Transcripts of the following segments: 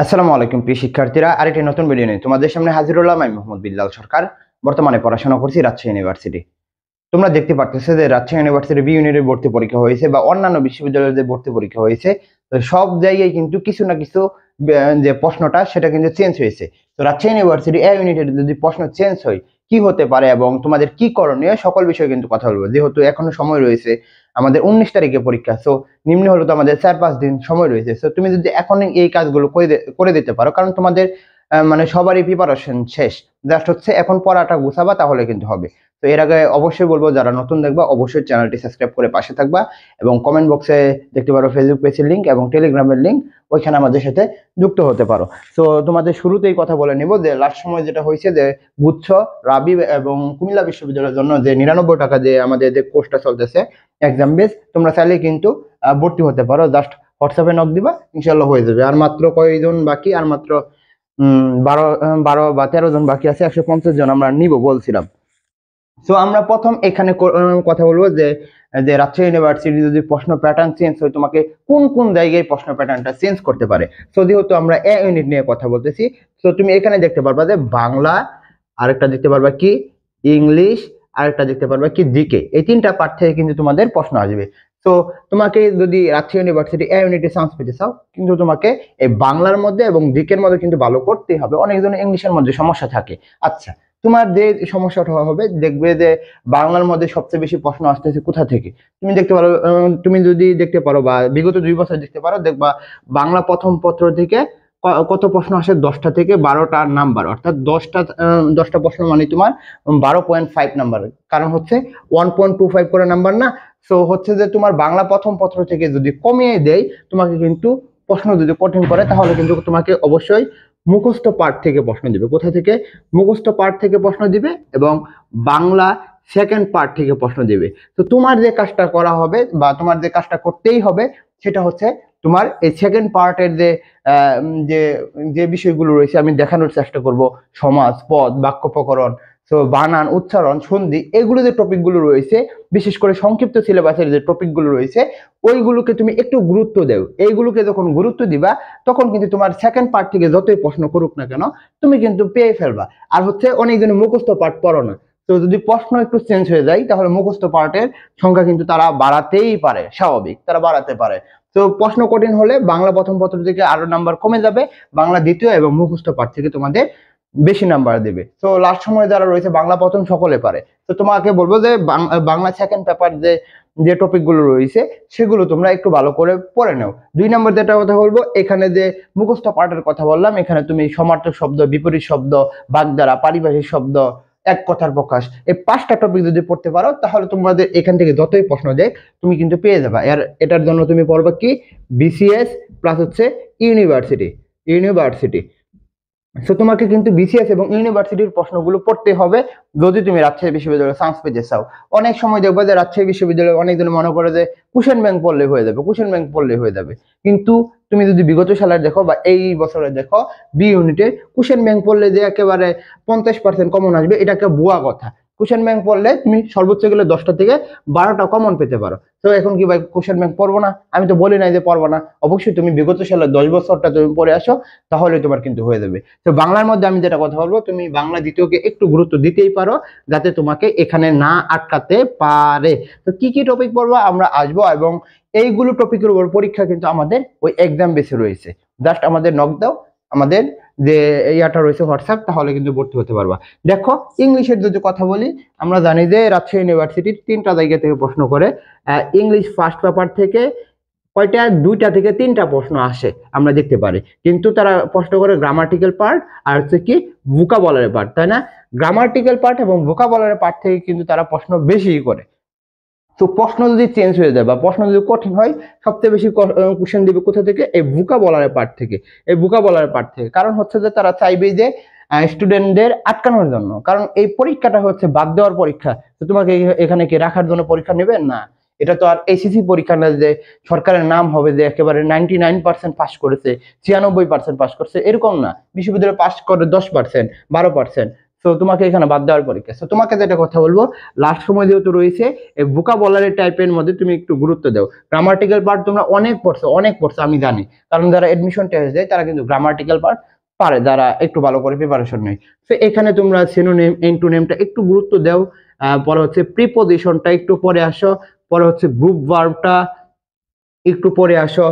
আসসালামু আলাইকুম প্রিয় শিক্ষার্থীরা, আরেকটি নতুন ভিডিও নিয়ে তোমাদের সামনে হাজির হলাম। আমি মোহাম্মদ বিল্লাল সরকার। বর্তমানে পড়াশোনা করছি রাজশাহী ইউনিভার্সিটি। তোমরা দেখতে পারতেছো যে রাজশাহী ইউনিভার্সিটি বি ইউনিটের ভর্তি পরীক্ষা হয়েছে বা অন্যান্য বিশ্ববিদ্যালয়ের যে ভর্তি পরীক্ষা হয়েছে, তো সব জায়গায় কিন্তু কিছু না কিছু যে প্রশ্নটা সেটা কিন্তু চেঞ্জ হয়েছে। তো রাজশাহী ইউনিভার্সিটি এ ইউনিটের যদি প্রশ্ন চেঞ্জ হয় কি হতে পারে এবং তোমাদের কি করণীয় সকল বিষয়ে কিন্তু কথা বলবো। যেহেতু এখনো সময় রয়েছে, আমাদের 19 তারিখে পরীক্ষা, সো নিম্ন হলো তো আমাদের 4-5 দিন সময় রয়েছে। সো তুমি যদি এখন এই কাজগুলো করে দিতে পারো, কারণ তোমাদের মানে সবারই প্রিপারেশন শেষ, জাস্ট হচ্ছে এখন পড়াটা গুছাবা, তাহলে কিন্তু হবে। তো এর আগে অবশ্যই বলবো, যারা নতুন দেখবা অবশ্যই চ্যানেলটি সাবস্ক্রাইব করে পাশে থাকবা এবং কমেন্ট বক্সে দেখতে পারো ফেসবুক পেজের লিঙ্ক এবং টেলিগ্রামের লিঙ্ক, ওইখানে আমাদের সাথে যুক্ত হতে পারো। তো তোমাদের শুরুতেই কথা বলে নিব যে লাস্ট সময় যেটা হয়েছে যে গুচ্ছ, রাবি এবং কুমিল্লা বিশ্ববিদ্যালয়ের জন্য যে 99 টাকা যে আমাদের যে কোর্সটা চলতেছে এক্সাম বেস, তোমরা চাইলে কিন্তু ভর্তি হতে পারো। জাস্ট হোয়াটসঅ্যাপে নক দিবা, ইনশাল্লাহ হয়ে যাবে। আর মাত্র কয়জন বাকি? আর মাত্র 12 বা 13 জন বাকি আছে। 150 জন আমরা নিব বলছিলাম। সো আমরা প্রথম এখানে কথা বলবো যে যে রাজশাহী ইউনিভার্সিটি যদি প্রশ্ন প্যাটার্ন চেঞ্জ হয়, তোমাকে কোন কোন জায়গায় প্রশ্ন প্যাটার্নটা চেঞ্জ করতে পারে। সো যেহেতু আমরা এ ইউনিট নিয়ে কথা বলতেছি, তো তুমি এখানে দেখতে পারবা যে বাংলা, আরেকটা দেখতে পারবা কি ইংলিশ, আরেকটা দেখতে পারবা কি জিকে। এই তিনটা পার্ট থেকে কিন্তু তোমাদের প্রশ্ন আসবে। তো তোমাকে যদি রাজশাহী ইউনিভার্সিটি এ ইউনিটে চান্স পেতে চাও, কিন্তু তোমাকে এই বাংলার মধ্যে এবং জিকের মধ্যে কিন্তু ভালো করতেই হবে। অনেকজন ইংলিশের মধ্যে সমস্যা থাকে। আচ্ছা, তোমার যে সমস্যাটা হবে, দেখবে যে বাংলার মধ্যে সবচেয়ে বেশি প্রশ্ন আসতেছে কোথা থেকে। তুমি দেখতে পারো, তুমি যদি দেখতে পারো বা বিগত 2 বছর দেখতে পারো, দেখবা বাংলা প্রথম পত্র থেকে কত প্রশ্ন আসে? 10টা থেকে 12টা নাম্বার, অর্থাৎ 10টা প্রশ্ন মানে তোমার 12.5 নাম্বার। কারণ হচ্ছে 1.25 করে নাম্বার না। সো হচ্ছে যে তোমার বাংলা প্রথম পত্র থেকে যদি কমিয়ে দেয় তোমাকে, কিন্তু প্রশ্ন যদি কঠিন করে, তাহলে কিন্তু তোমাকে অবশ্যই মুখস্থ পাঠ থেকে প্রশ্ন দিবে। কোথা থেকে? মুখস্থ পাঠ থেকে প্রশ্ন দিবে এবং বাংলা সেকেন্ড পার্ট থেকে প্রশ্ন দিবে। তো তোমার যে কাজটা করা হবে বা তোমার যে কাজটা করতেই হবে, সেটা হচ্ছে তোমার এই সেকেন্ড পার্টের যে যে যে বিষয়গুলো রয়েছে আমি দেখানোর চেষ্টা করব। সমাজ, পদ, বাক্য প্রকরণ, তো বানান, উচ্চারণ, সন্ধি, এগুলো যে টপিকগুলো রয়েছে, বিশেষ করে সংক্ষিপ্ত সিলেবাসের যে টপিকগুলো রয়েছে, ওইগুলোকে তুমি একটু গুরুত্ব দাও। এইগুলোকে যখন গুরুত্ব দিবা, তখন কিন্তু তোমার সেকেন্ড পার্ট থেকে যতই প্রশ্ন করুক না কেন, তুমি কিন্তু পেয়ে ফেলবা। আর হচ্ছে অনেকজন মুখস্থ পাঠ পড়ো না, তো যদি প্রশ্ন একটু চেঞ্জ হয়ে যায়, তাহলে মুখস্থ পাঠের সংখ্যা কিন্তু তারা বাড়াতেই পারে, স্বাভাবিক, তারা বাড়াতে পারে। তো প্রশ্ন কঠিন হলে বাংলা প্রথম পত্র থেকে আরো নাম্বার কমে যাবে, বাংলা দ্বিতীয় এবং মুখস্থ পাঠ থেকে তোমাদের বেশি নাম্বার দেবে। তো লাস্ট সময় যারা রয়েছে বাংলা প্রথম সকলে পারে। তো তোমাকে বলবো যে বাংলা সেকেন্ড পেপার যে যে টপিক গুলো রয়েছে সেগুলো তোমরা একটু ভালো করে পড়ে নাও। 2 নম্বর যেটা কথা বলবো, এখানে যে মুখস্থ পাঠের কথা বললাম, এখানে তুমি সমার্থক শব্দ, বিপরীত শব্দ, বাগধারা, পারিভাষিক শব্দ, এক কথার প্রকাশ, এই 5টা টপিক যদি পড়তে পারো, তাহলে তোমাদের এখান থেকে যতই প্রশ্ন দেয় তুমি কিন্তু পেয়ে যাবে। আর এটার জন্য তুমি পড়বা কি বিসিএস প্লাস হচ্ছে ইউনিভার্সিটি। সো তোমাকে কিন্তু বিসিএস এবং ইউনিভার্সিটির প্রশ্নগুলো পড়তে হবে যদি তুমি রাজশাহী বিশ্ববিদ্যালয়ে চান্স পেতে চাও। অনেক সময় দেখবে যে রাজশাহী বিশ্ববিদ্যালয়ে অনেকজন মনে করে যে কোশ্চেন ব্যাংক পড়লে হয়ে যাবে, কিন্তু তুমি যদি বিগত সালের দেখো বা এই বছরে দেখো, বি ইউনিটে কোশ্চেন ব্যাংক পড়লে যে একেবারে 50% কমন আসবে, এটা একটা ভুয়া কথা। কোশ্চেন ব্যাংক পড়লে তুমি সর্বোচ্চ গেলে 10টা থেকে 12টা কমন পেতে পারো। তো এখন কি ভাই কোশ্চেন ব্যাংক পড়বো না? আমি তো বলি নাই যে পড়বো না। অবশ্যই তুমি বিগত সালের 10 বছরটা তুমি পড়ে আসো, তাহলে তোমার কিন্তু হয়ে যাবে। তো বাংলার মধ্যে আমি যেটা কথা বলবো, তুমি বাংলা দ্বিতীয়কে একটু গুরুত্ব দিতেই পারো, যাতে তোমাকে এখানে না আটকাতে পারে। তো কি কি টপিক পড়বো আমরা আসবো, এবং এইগুলো টপিকের উপর পরীক্ষা কিন্তু আমাদের ওই এক্সাম বেসে রয়েছে। জাস্ট আমাদের নক দাও, আমাদের যে ইয়াটা রয়েছে হোয়াটসঅ্যাপ, তাহলে কিন্তু ভর্তি হতে পারবা। দেখো, ইংলিশের যদি কথা বলি, আমরা জানি যে রাজশাহী ইউনিভার্সিটির 3টা জায়গা থেকে প্রশ্ন করে। ইংলিশ ফার্স্ট পেপার থেকে কয়টা? 2টা থেকে 3টা প্রশ্ন আসে আমরা দেখতে পারি, কিন্তু তারা প্রশ্ন করে গ্রামাটিক্যাল পার্ট আর হচ্ছে কি ভোকাবুলারি পার্ট, তাই না? গ্রামাটিক্যাল পার্ট এবং ভোকাবুলারি পার্ট থেকে কিন্তু তারা প্রশ্ন বেশি করে। তো প্রশ্ন যদি চেঞ্জ হয়ে যায় বা প্রশ্ন যদি কঠিন হয়, সবচেয়ে বেশি কোশ্চেন দিবে কোথা থেকে? এই ভোকাবুলারি পার্ট থেকে। কারণ হচ্ছে যে তারা চাইবে যে স্টুডেন্টদের আটকানোর জন্য, কারণ এই পরীক্ষাটা হচ্ছে বাদ দেওয়ার পরীক্ষা। তো তোমাকে এখানে কি রাখার জন্য পরীক্ষা নেবেন না? এটা তো আর এসএসসি পরীক্ষা না যে সরকারের নাম হবে যে একেবারে 99% পাস করেছে, 96% পাস করছে, এরকম না। বিশ্ববিদ্যালয়ে পাস করে 10%, 12%। সো তোমাকে এখানে বাদ দেওয়ার পরীক্ষা। সো তোমাকে যেটা কথা বলবো, লাস্ট সময় যেহেতু রয়েছে, এই ভোকাবুলারি টাইপের মধ্যে তুমি একটু গুরুত্ব দাও। গ্রামাটিক্যাল পার্ট তোমরা অনেক পড়ছো আমি জানি, কারণ যারা এডমিশন টেস্ট দেয় তারা কিন্তু গ্রামাটিক্যাল পার্ট পারে, যারা একটু ভালো করে প্রিপারেশন নেয়। তো এখানে তোমরা সিনোনিম এন্টোনিমটা একটু গুরুত্ব দাও। পরে হচ্ছে প্রিপোজিশনটা একটু পরে আসো, পরে হচ্ছে গ্রুপ ভার্বটা একটু পরে আসো,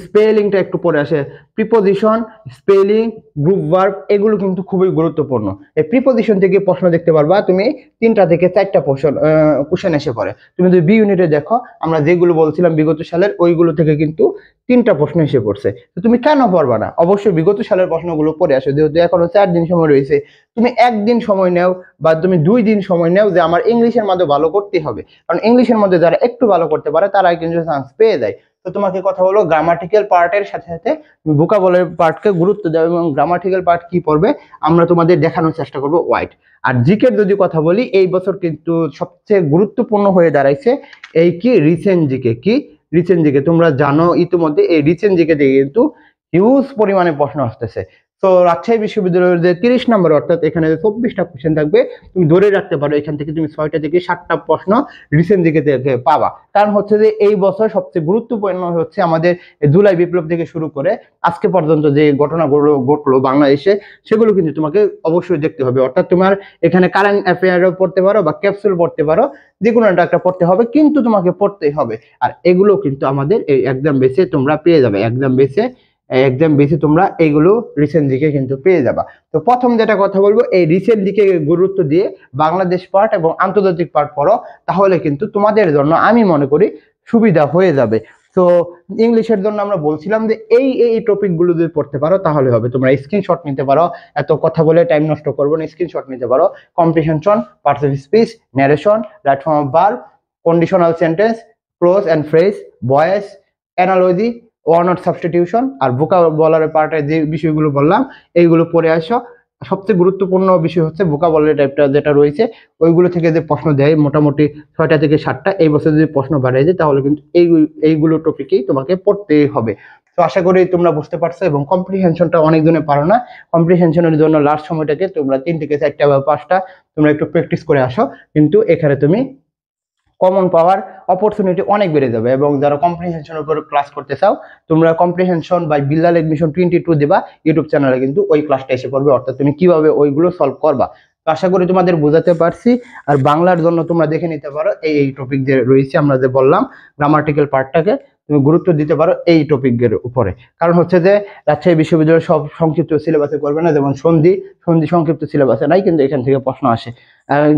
স্পেলিংটা একটু পরে আসে। প্রিপোজিশন, স্পেলিং, গ্রুপ ভার্ব এগুলো কিন্তু খুবই গুরুত্বপূর্ণ। এই প্রিপোজিশন থেকে প্রশ্ন দেখতে পারবা তুমি 3টা থেকে 4টা কোশ্চেন এসে পড়ে। তুমি যদি বি ইউনিটে দেখো, আমরা যেগুলো বলছিলাম বিগত সালের, ওইগুলো থেকে কিন্তু 3টা প্রশ্ন এসে পড়ছে। তো তুমি কেন পারবা না? অবশ্যই বিগত সালের প্রশ্নগুলো পড়ে আসো, যেহেতু এখনো 4 দিন সময় রয়েছে। তুমি 1 দিন সময় নাও বা তুমি 2 দিন সময় নাও, যে আমার ইংলিশের মধ্যে ভালো করতে হবে, কারণ ইংলিশের মধ্যে যারা একটু ভালো করতে পারে তারাই কিন্তু চান্স পেয়ে যায়। তো তোমাকে কথা হলো, গ্রামাটিক্যাল পার্টের সাথে সাথে ভোকাবুলারি পার্টকে গুরুত্ব দেবে, এবং গ্রামাটিক্যাল পার্ট কি পড়বে আমরা তোমাদের দেখানোর চেষ্টা করব ওয়াইড। আর জিকের যদি কথা বলি, এই বছর কিন্তু সবচেয়ে গুরুত্বপূর্ণ হয়ে দাঁড়াইছে এই কি রিসেন্ট জিকে। কি রিসেন্ট জিকে তোমরা জানো ইতিমধ্যে, এই রিসেন্ট জিকে থেকে কিন্তু হিউজ পরিমাণে প্রশ্ন আসতেছে। তো রাজশাহী বিশ্ববিদ্যালয়ের যে 30 নম্বর, অর্থাৎ এখানে 24টা কোশ্চেন থাকবে, তুমি ধরে রাখতে পারো এখান থেকে তুমি 6টা থেকে 7টা প্রশ্ন রিসেন্ট দিকে থেকে পাবা। কারণ হচ্ছে যে এই বছর সবচেয়ে গুরুত্বপূর্ণ হচ্ছে আমাদের জুলাই বিপ্লব থেকে শুরু করে আজকে পর্যন্ত যে ঘটনাগুলো ঘটলো বাংলাদেশে, সেগুলো কিন্তু তোমাকে অবশ্যই দেখতে হবে। অর্থাৎ তোমার এখানে কারেন্ট অ্যাফেয়ারও পড়তে পারো বা ক্যাপসুল পড়তে পারো, যে কোনো একটা পড়তে হবে, কিন্তু তোমাকে পড়তেই হবে। আর এগুলো কিন্তু আমাদের এই এক্সাম বেসে তোমরা পেয়ে যাবে, এক্সাম বেসে তোমরা এইগুলো রিসেন্ট দিকে কিন্তু পেয়ে যাবা। তো প্রথম যেটা কথা বলবো, এই রিসেন্ট দিকে গুরুত্ব দিয়ে বাংলাদেশ পার্ট এবং আন্তর্জাতিক পার্ট পড়ো, তাহলে কিন্তু তোমাদের জন্য আমি মনে করি সুবিধা হয়ে যাবে। তো ইংলিশের জন্য আমরা বলছিলাম যে এই টপিক গুলো যদি পড়তে পারো তাহলে হবে। তোমরা স্ক্রিনশট নিতে পারো, এত কথা বলে টাইম নষ্ট করবো না, স্ক্রিনশট নিতে পারো। Comprehension, parts of speech, narration, right form of verb, conditional sentence, clause and phrase, voice, analogy, word substitution, আর ভোকাবুলারি পার্টে যে বিষয়গুলো বললাম এইগুলো পড়ে আসো। সবচেয়ে গুরুত্বপূর্ণ বিষয় হচ্ছে ভোকাবুলারি টাইপটা যেটা রয়েছে, ওইগুলো থেকে যে প্রশ্ন দেয় মোটামুটি 6টা থেকে 7টা, এই বছর যদি প্রশ্ন বাড়িয়ে যায় তাহলে কিন্তু এইগুলো টপিকেই তোমাকে পড়তেই হবে। তো আশা করি তোমরা বুঝতে পারছো। এবং কম্প্রিহেনশনটা অনেকজনে পারো না, কম্প্রিহেনশনের জন্য লাস্ট সময়টাকে তোমরা 3 থেকে 4টা বা 5টা তোমরা একটু প্র্যাকটিস করে আসো, কিন্তু এখানে তুমি কমন পাওয়ার অপরচুনিটি অনেক বেড়ে যাবে। এবং যারা কম্প্রিহেনশনের উপর ক্লাস করতে চাও, তোমরা কম্প্রিহেনশন বাই বিল্লাল এডমিশন 22 দিবা ইউটিউব চ্যানেলে, কিন্তু ওই ক্লাসটা এসে পড়বে, অর্থাৎ তুমি কিভাবে ওইগুলো সলভ করবা। তো আশা করি তোমাদের বোঝাতে পারছি। আর বাংলার জন্য তোমরা দেখে নিতে পারো এই টপিক যে রয়েছে, আমরা যে বললাম গ্রামাটিক্যাল পার্টটাকে তুমি গুরুত্ব দিতে পারো এই টপিকের উপরে। কারণ হচ্ছে যে রাজশাহী বিশ্ববিদ্যালয়ের সব সংক্ষিপ্ত সিলেবাসে করবে না, যেমন সন্ধি সংক্ষিপ্ত সিলেবাসে নাই, কিন্তু এখান থেকে প্রশ্ন আসে।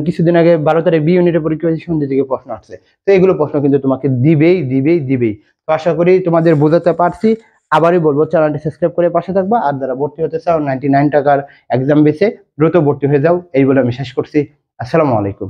কিছুদিন আগে 12 তারিখ বি ইউনিটের পরীক্ষা হয়েছে, সন্ধি থেকে প্রশ্ন আসছে। তো এগুলো প্রশ্ন কিন্তু তোমাকে দিবেই। তো আশা করি তোমাদের বোঝাতে পারছি। আবারই বলবো, চ্যানেলটি সাবস্ক্রাইব করে পাশে থাকবা। আর যারা ভর্তি হতে চাও 99 টাকার এক্সাম বেসে দ্রুত ভর্তি হয়ে যাও, এই বলে আমি শেষ করছি। আসসালামু আলাইকুম।